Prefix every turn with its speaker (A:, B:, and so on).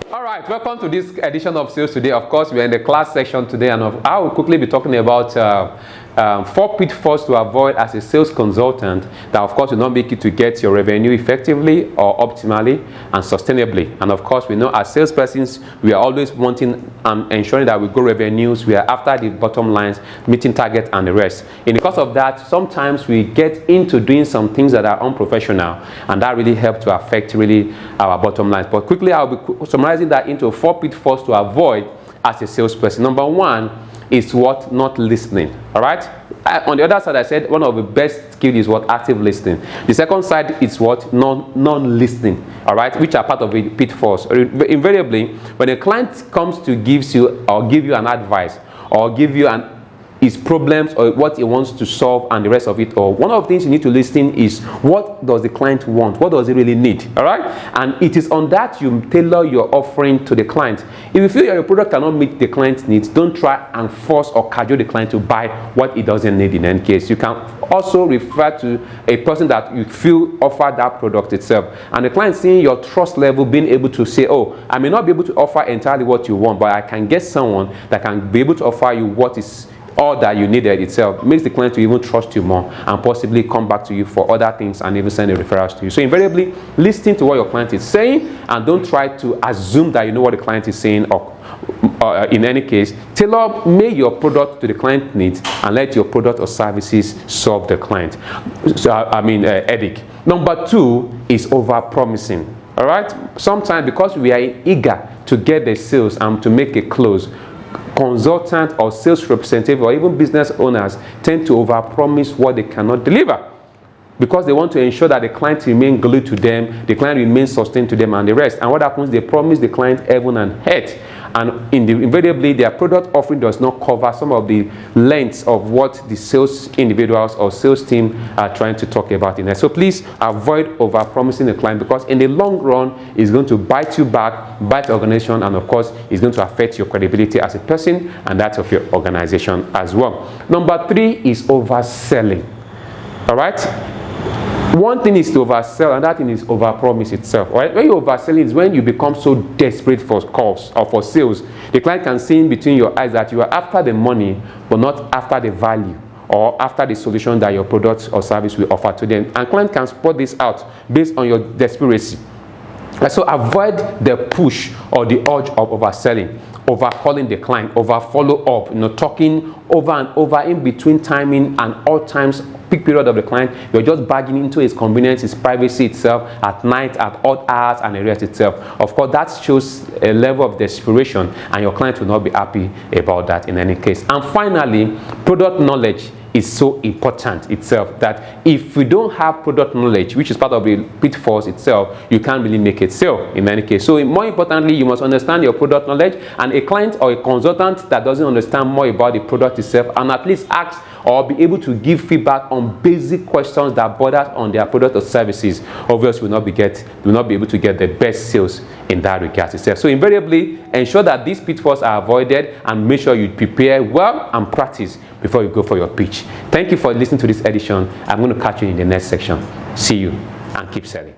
A: All right, welcome to this edition of Sales Today. Of course, we're in the class section today, and I will quickly be talking about 4 pitfalls to avoid as a sales consultant that, of course, will not make you to get your revenue effectively or optimally and sustainably. And of course, we know as salespersons, we are always wanting and ensuring that we grow revenues. We are after the bottom lines, meeting target and the rest. And because of that, sometimes we get into doing some things that are unprofessional, and that really helps to affect really our bottom lines. But quickly, I'll be summarizing that into 4 pitfalls to avoid as a salesperson. Number 1 is what? Not listening. All right. On the other side, I said one of the best skills is what? Active listening. The second side is what? Non-listening. All right, which are part of the pitfalls. Invariably, when a client comes to give you an advice or give you his problems or what he wants to solve and the rest of it all, one of the things you need to listen is what does the client want, what does he really need. All right, and it is on that you tailor your offering to the client. If you feel your product cannot meet the client's needs, don't try and force or cajole the client to buy what he doesn't need. In any case, you can also refer to a person that you feel offer that product itself, and the client seeing your trust level, being able to say, oh, I may not be able to offer entirely what you want, but I can get someone that can be able to offer you what is all that you needed itself, makes the client to even trust you more and possibly come back to you for other things and even send a referrals to you. So invariably, listen to what your client is saying and don't try to assume that you know what the client is saying, or in any case, tailor-make your product to the client needs and let your product or services solve the client. Headache. Number 2 is over-promising. All right? Sometimes because we are eager to get the sales and to make a close, consultant or sales representative or even business owners tend to overpromise what they cannot deliver because they want to ensure that the client remains glued to them, the client remains sustained to them and the rest. And what happens, they promise the client heaven and earth, and invariably their product offering does not cover some of the lengths of what the sales individuals or sales team are trying to talk about in there. So please avoid overpromising the client, because in the long run it's going to bite you back, bite the organization, and of course it's going to affect your credibility as a person and that of your organization as well. Number 3 is overselling. All right. One thing is to oversell, and that thing is overpromise itself. Right? When you overselling is when you become so desperate for calls or for sales. The client can see in between your eyes that you are after the money, but not after the value or after the solution that your product or service will offer to them. And client can spot this out based on your desperation. So avoid the push or the urge of overselling, over calling the client, over follow up, talking over and over in between timing and all times, peak period of the client. You're just barging into his convenience, his privacy itself, at night, at odd hours, and the rest itself. Of course, that shows a level of desperation, and your client will not be happy about that in any case. And finally, product knowledge is so important itself that if we don't have product knowledge, which is part of the pitfalls itself, you can't really make it sell in any case. So more importantly, you must understand your product knowledge, and a client or a consultant that doesn't understand more about the product itself and at least ask or be able to give feedback on basic questions that bother on their product or services, obviously will not be able to get the best sales in that regard itself. So invariably, ensure that these pitfalls are avoided and make sure you prepare well and practice before you go for your pitch. Thank you for listening to this edition. I'm going to catch you in the next section. See you and keep selling.